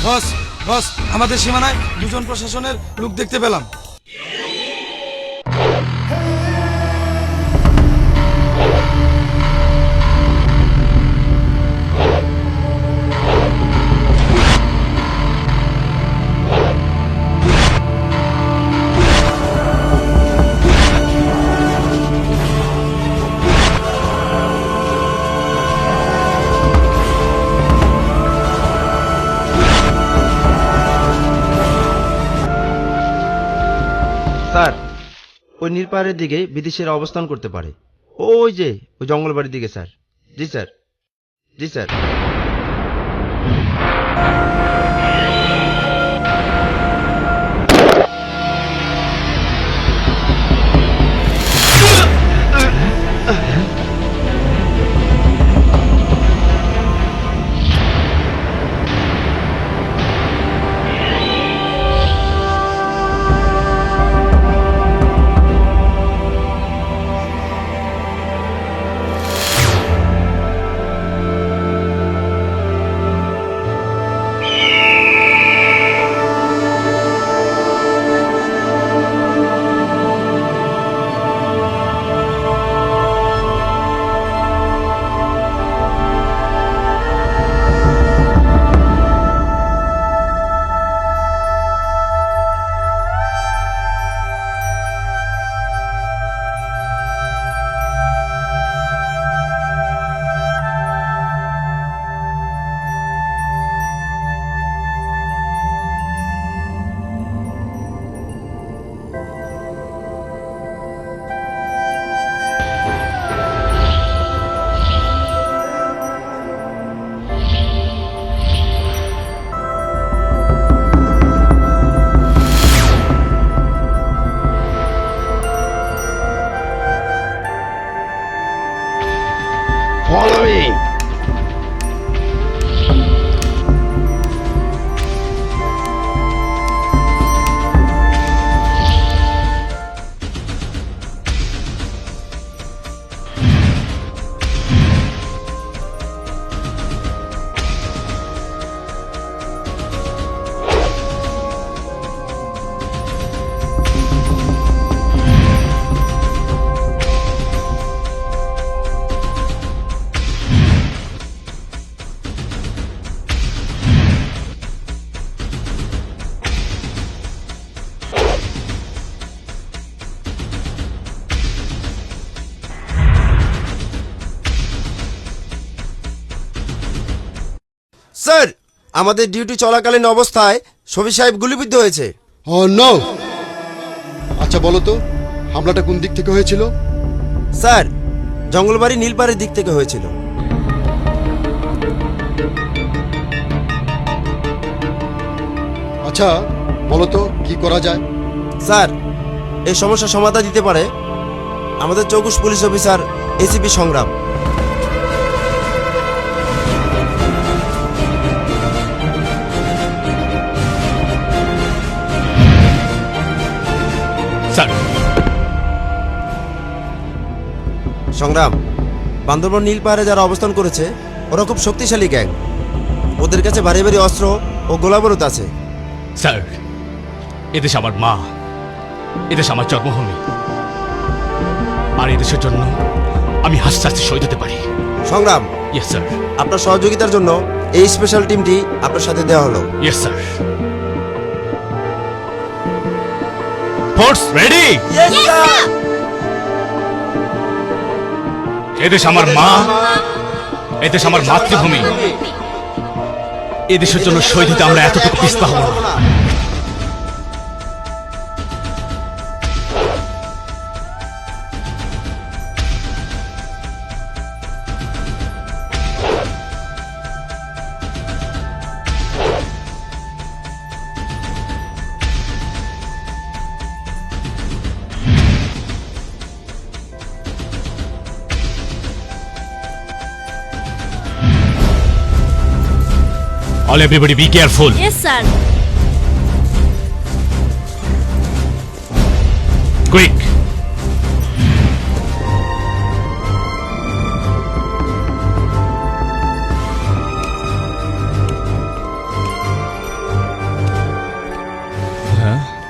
বস বস, আমাদের সীমানায় দুজন প্রশাসনের লোক দেখতে পেলাম। স্যার, ওই নীলপাহাড়ের দিকে বিদেশিরা অবস্থান করতে পারে। ওই যে ওই জঙ্গলবাড়ির দিকে স্যার। জি স্যার, জি স্যার। Following. স্যার, আমাদের ডিউটি চলাকালীন অবস্থায় শফি সাহেব গুলিবিদ্ধ হয়েছে। ও নো। আচ্ছা বলো তো, হামলাটা কোন দিক থেকে হয়েছিল? স্যার, জঙ্গলবাড়ি নীলপাহাড়ের দিক থেকে হয়েছিল। আচ্ছা বলো তো কি করা যায়? স্যার, এই সমস্যার সমাধান দিতে পারে আমাদের চৌকুশ পুলিশ অফিসার এসিপি সংগ্রাম। স্যার, সংগ্রাম, বান্দরবান নীল পাহাড়ে যারা অবস্থান করেছে ওরা খুব শক্তিশালী গ্যাং। ওদের কাছে ভারী ভারী অস্ত্র ও গোলাবারুদ আছে। স্যার, এদেশ আমার মা, এদেশ আমার জন্মভূমি, আর এদেশের জন্য আমি হাসতে হাসতে শহীদ হতে পারি। সংগ্রাম, ইয়েস স্যার। আপনার সহযোগিতার জন্য এই স্পেশাল টিমটি আপনার সাথে দেওয়া হলো। Yes sir. Force ready. এদেশ আমার মা, এদেশ আমার মাতৃভূমি, এদেশের জন্য শহীদ হতে আমরা এতটুকু পিছপা হব না। All everybody be careful. Yes, sir. Quick.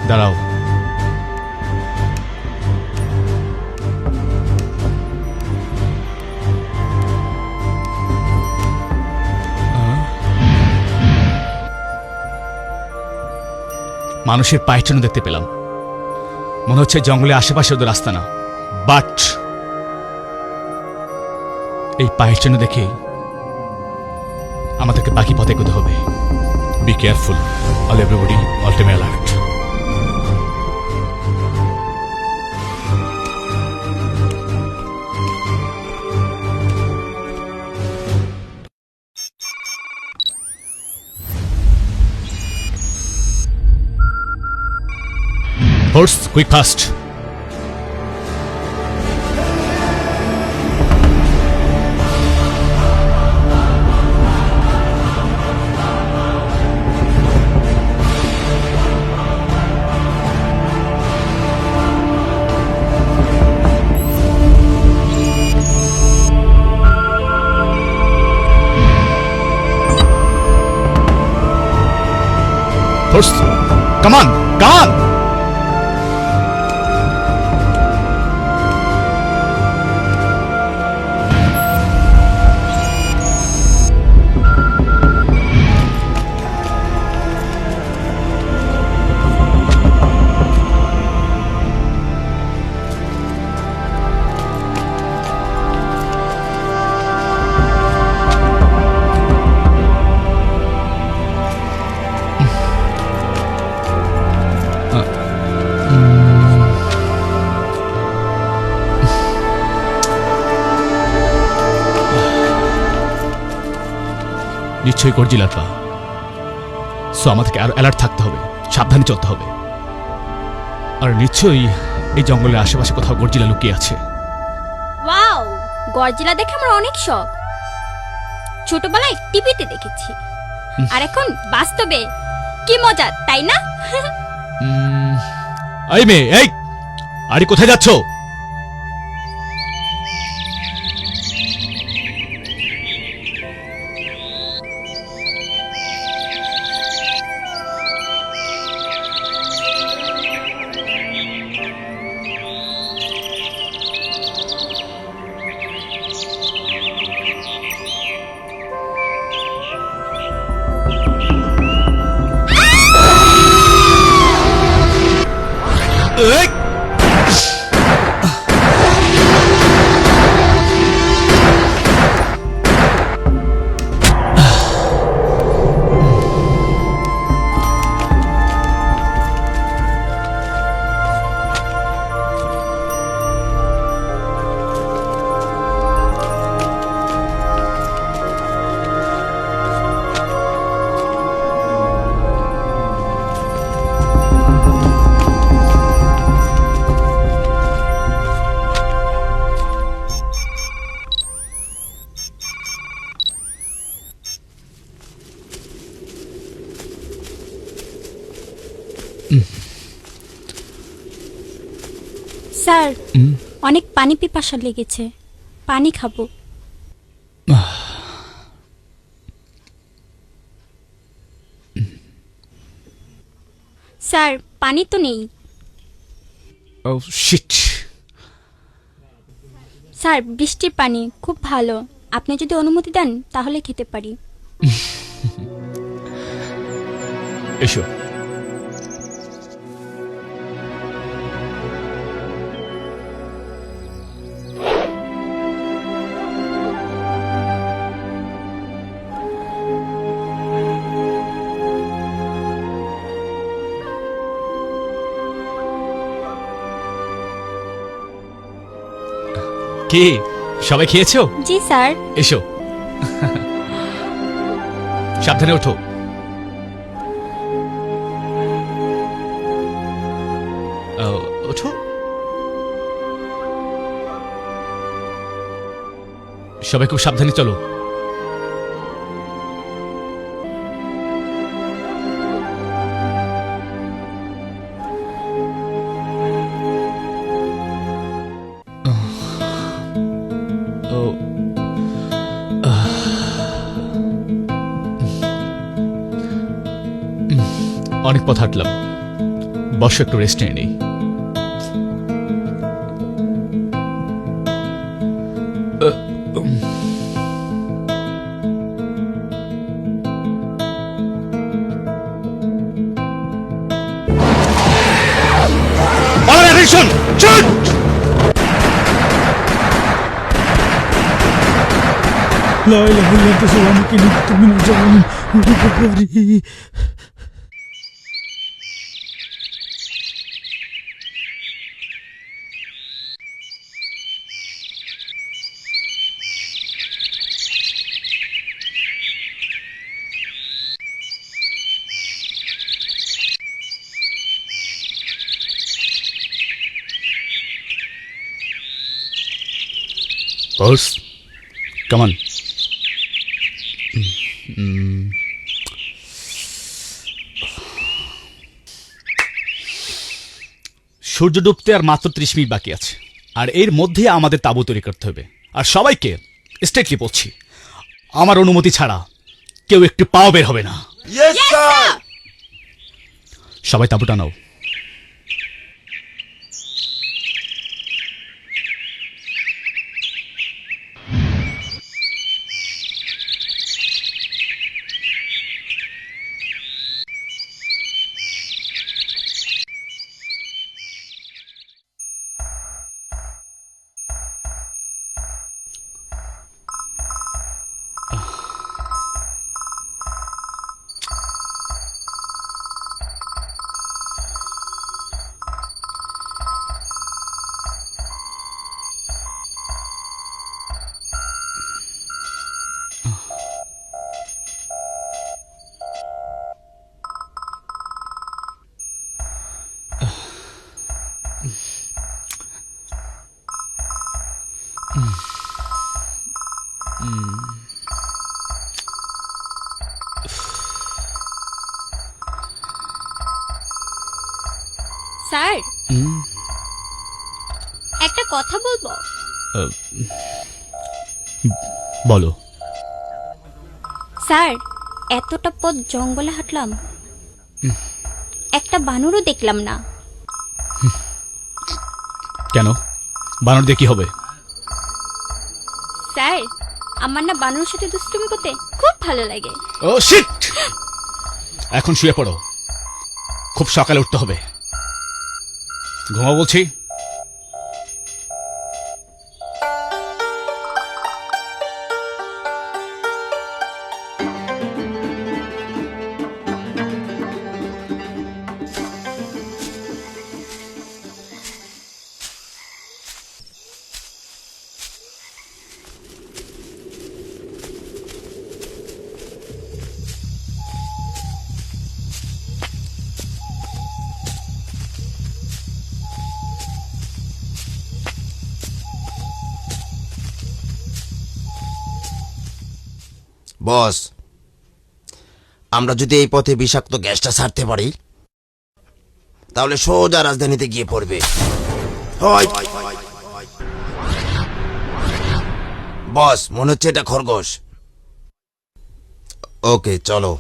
দাঁড়াও। মানুষের পায়ের চিহ্ন দেখতে পেলাম। মনে হচ্ছে জঙ্গলের আশেপাশে ওদের রাস্তা না, বাট এই পায়ের চিহ্ন দেখে আমাদেরকে বাকি পথে এগোতে হবে। Be careful, all everybody, all time alert. Horse, quick, fast. Horse, come on, come on. নিশ্চয়ই গর্জিলার পা। সো আমাদেরকে আরো অ্যালার্ট থাকতে হবে, সাবধানে চলতে হবে। আর নিশ্চয়ই এই জঙ্গলের আশেপাশে কোথাও গর্জিলা লুকিয়ে আছে। ওয়াও, গর্জিলা দেখে আমার অনেক শখ। ছোটবেলায় টিভিতে দেখেছি, আর এখন বাস্তবে। কি মজা, তাই না? এই মেয়ে, এই আরে কোথায় যাচ্ছ? স্যার, অনেক পানি পিপাসা লেগেছে, পানি খাবো। স্যার, পানি তো নেই। ও শিট। স্যার, বৃষ্টির পানি খুব ভালো, আপনি যদি অনুমতি দেন তাহলে খেতে পারি। এসো। কি সবাই খেয়েছো? জি স্যার। এসো, সাবধানে ওঠো। ওঠো। সবাই খুব সাবধানে চলো। অনেক পথ হাঁটলাম, বসো, একটু রেস্ট নিয়ে নেই। All attention! Shoot! لا إله إلا أنت سبحانك إني كنت من الظالمين. Boss, come on. সূর্য ডুবতে আর মাত্র 30 মিনিট বাকি আছে, আর এর মধ্যে আমাদের তাঁবু তৈরি করতে হবে। আর সবাইকে স্ট্রেটলি বলছি, আমার অনুমতি ছাড়া কেউ একটু পাও বের হবে না। সবাই তাঁবুটা নাও। স্যার, একটা কথা বলবো। বলো। স্যার, এতটা পথ জঙ্গলে হাঁটলাম, একটা বানরও দেখলাম না। কেন? বানর দিয়ে কি হবে? স্যার, আমার না বানরের সাথে দুষ্টুমি করতে খুব ভালো লাগে। ও শিট! এখন শুয়ে পড়ো, খুব সকালে উঠতে হবে। ঘুমাও বলছি। বস, আমরা যদি এই পথে বিষাক্ত গ্যাসটা ছাড়তে পারি তাহলে সোজা রাজধানীতে গিয়ে পড়বে। বস, মনে হচ্ছে এটা খরগোশ। ওকে, চলো।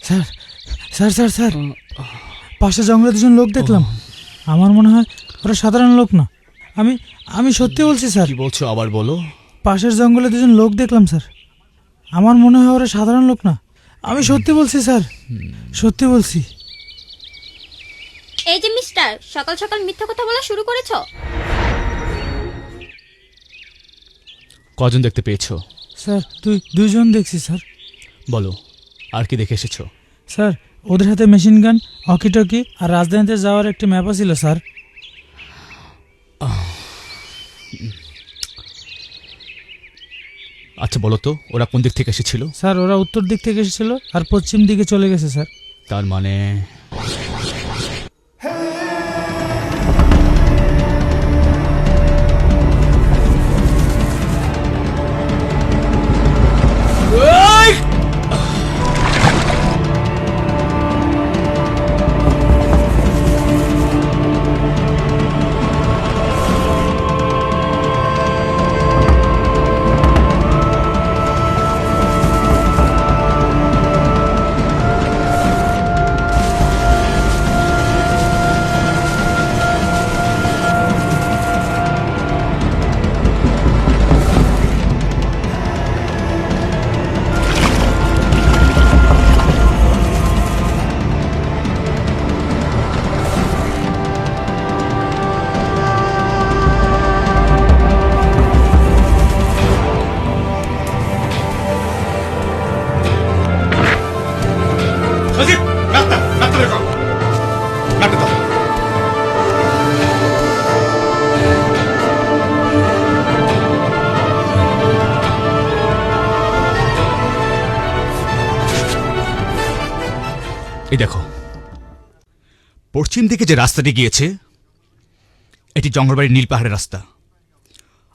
স্যার স্যার স্যার স্যার, পাশে জঙ্গলে দুজন লোক দেখলাম। আমার মনে হয় ওরা সাধারণ লোক না। আমি আমি সত্যি বলছি স্যার। কি বলছো? আবার বলো। পাশের জঙ্গলে দুজন লোক দেখলাম স্যার। আমার মনে হয় ওরা সাধারণ লোক না। আমি সত্যি বলছি স্যার, সত্যি বলছি। এই যে মিস্টার, সকাল সকাল মিথ্যা কথা বলা শুরু করেছো। কজন দেখতে পেয়েছো? স্যার, দুইজন দেখছি স্যার। বলো, আর কি দেখে এসেছো? স্যার, ওদের হাতে মেশিন গান, অকিটকি আর রাজধানীতে যাওয়ার একটি ম্যাপও ছিল স্যার। আচ্ছা বলো তো, ওরা কোন দিক থেকে এসেছিল? স্যার, ওরা উত্তর দিক থেকে এসেছিল আর পশ্চিম দিকে চলে গেছে স্যার। তার মানে এই দেখো, পশ্চিম দিকে যে রাস্তাটি গিয়েছে এটি জঙ্গলবাড়ির নীল পাহাড়ের রাস্তা,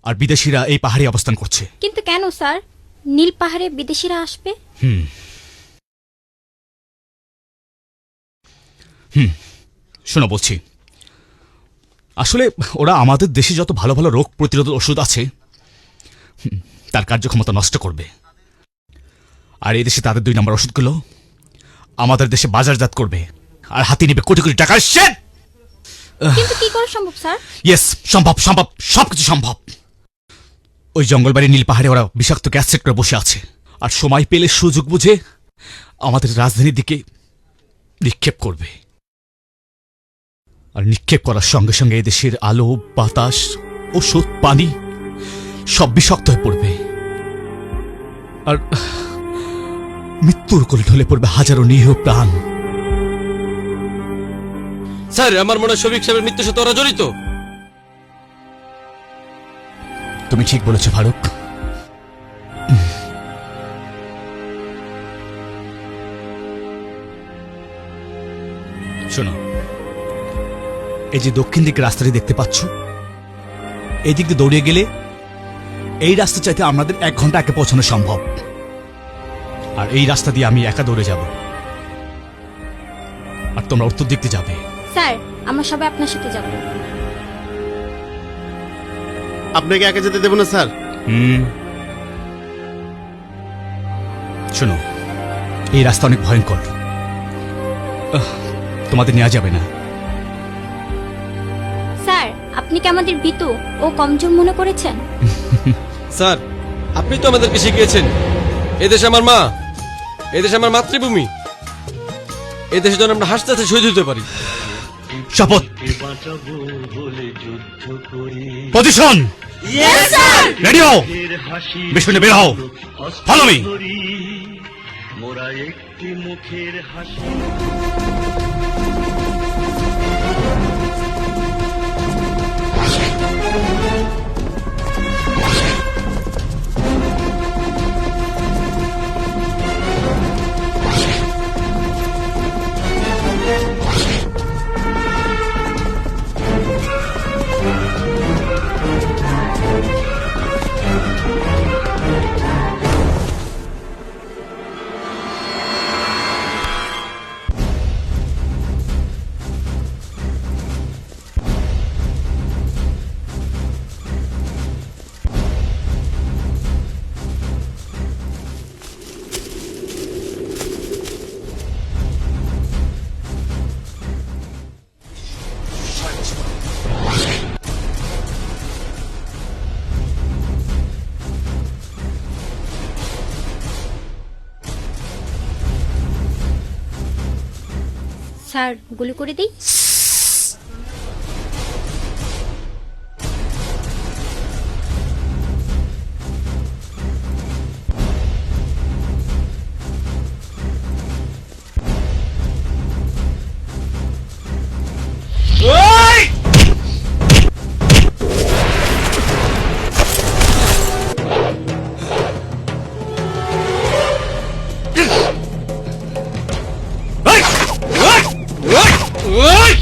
আর বিদেশিরা এই পাহাড়ে অবস্থান করছে। কিন্তু কেন স্যার নীল পাহাড়ে বিদেশিরা আসবে? শোনো বলছি, আসলে ওরা আমাদের দেশে যত ভালো ভালো রোগ প্রতিরোধক ওষুধ আছে তার কার্যক্ষমতা নষ্ট করবে, আর এই দেশে তাদের 2 নম্বর ওষুধগুলো আমাদের দেশে বাজারজাত করবে আর হাতে নেবে কোটি কোটি টাকার শেড। কিন্তু কি করে সম্ভব স্যার? ইয়েস, সম্ভব, সম্ভব, সবকিছু সম্ভব। ওই জঙ্গলবাড়ি নীল পাহাড়ে ওরা বিষাক্ত গ্যাস সেট করে বসে আছে, আর সময় পেলে সুযোগ বুঝে আমাদের রাজধানীর দিকে নিক্ষেপ করবে, আর নিক্ষেপ করার সঙ্গে সঙ্গে এদেশের আলো, বাতাস, ওষুধ, পানি সব বিষাক্ত হয়ে পড়বে, আর মৃত্যুর কোলে ঢলে পড়বে হাজারো নিরীহ প্রাণ। স্যার, আমার মনে হয় শফিক সাহেবের মৃত্যুর সাথে ওরা জড়িত। তুমি ঠিক বলেছ ফারুক। শোনো, এই যে দক্ষিণ দিকের রাস্তাটি দেখতে পাচ্ছ, এই দিক দিয়ে দৌড়িয়ে গেলে এই রাস্তা চাইতে আমাদের 1 ঘন্টা আগে পৌঁছানো সম্ভব, আর এই রাস্তা দিয়ে আমি একা দৌড়ে যাব, আর তোমরা উত্তর দিক দিয়ে যাবে। স্যার আমরা সবাই আপনার সাথে যাব। আপনাকে একা যেতে দেবো না স্যার। শোনো, এই রাস্তা অনেক ভয়ঙ্কর, তোমাদের নেওয়া যাবে না। স্যার আপনি কি আমাদের ভীতু ও কমজোর মনে করেছেন? স্যার, আপনি তো আমাদেরকে শিখিয়েছেন এদেশ আমার মা, এদেশ আমার মাতৃভূমি, এদেশে যেন আমরা হাসতে হাসতে শহীদ হতে পারি। শপথ। পজিশন, রেডিও, বিষ্ণু বের হও, ফলো মি। মোরা একটি মুখের হাসি। স্যার গুলি করে দিই? ওই!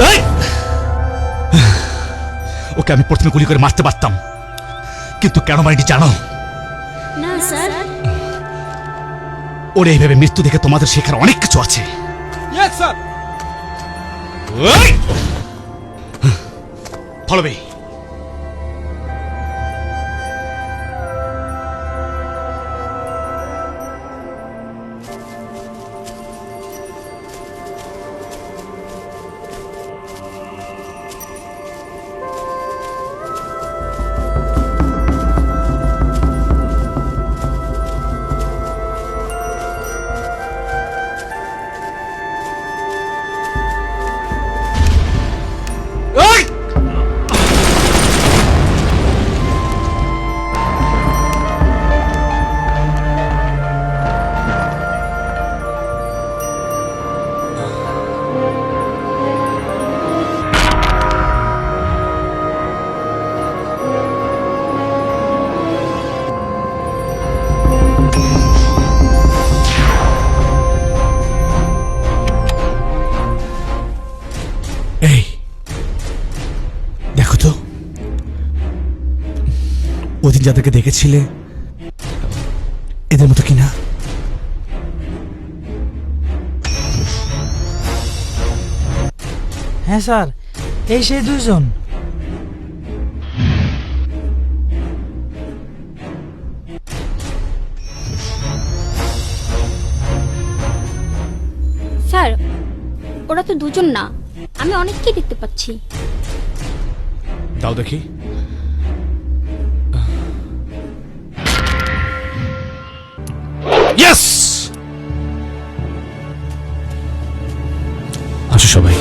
এই! ওকে আমি প্রথমে গুলি করে মারতে পারতাম, কিন্তু কেন মারিনি জানো? না স্যার। ওরে এইভাবে মৃত্যু দেখে তোমাদের শেখার অনেক কিছু আছে। স্যার। Follow me. এই দেখো তো, ওদিন যাদেরকে দেখেছিলে এদের মতো কিনা? হ্যাঁ স্যার, এই সেই দুইজন। স্যার, ওরা তো দুজন না, আমি অনেককেই দেখতে পাচ্ছি। দাও দেখি। ইয়েস, আসো সবাই।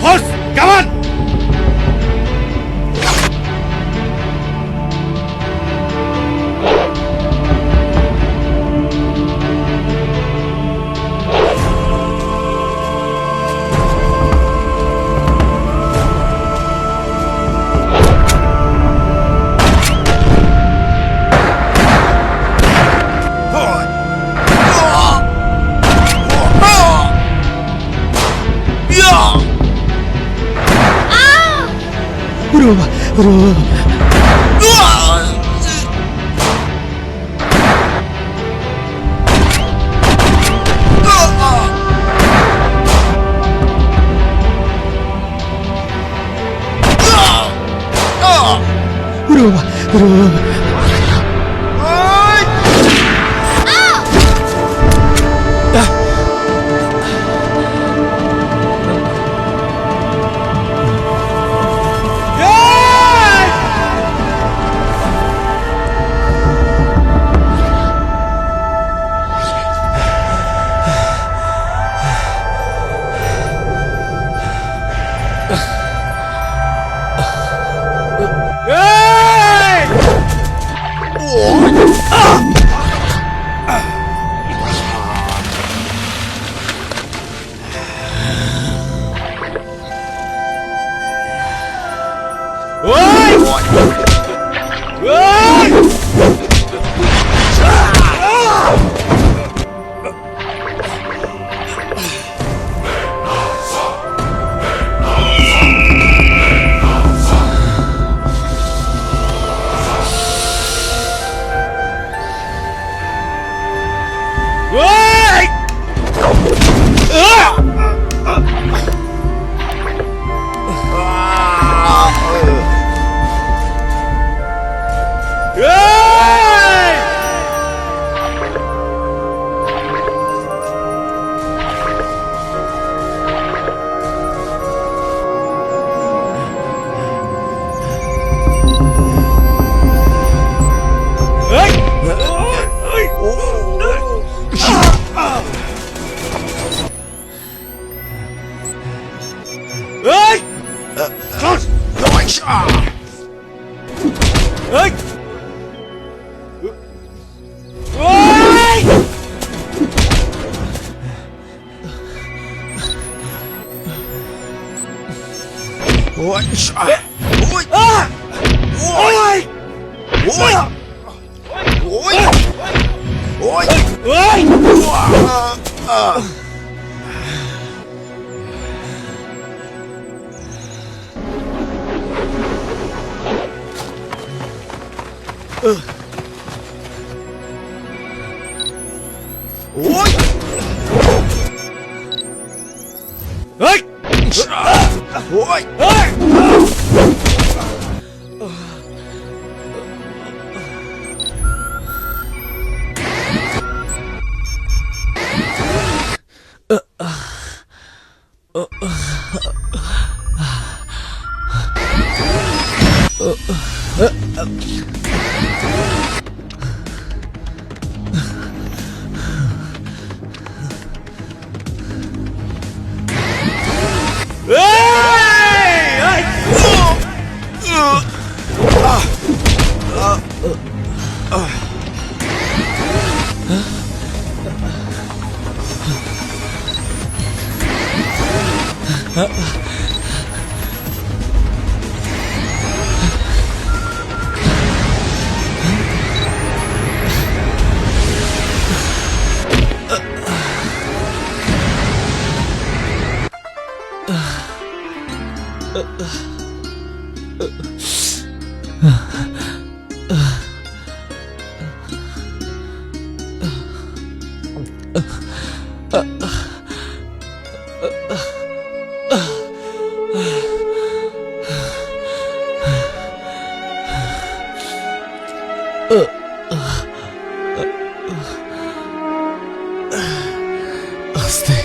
Horse, come on! আস্তে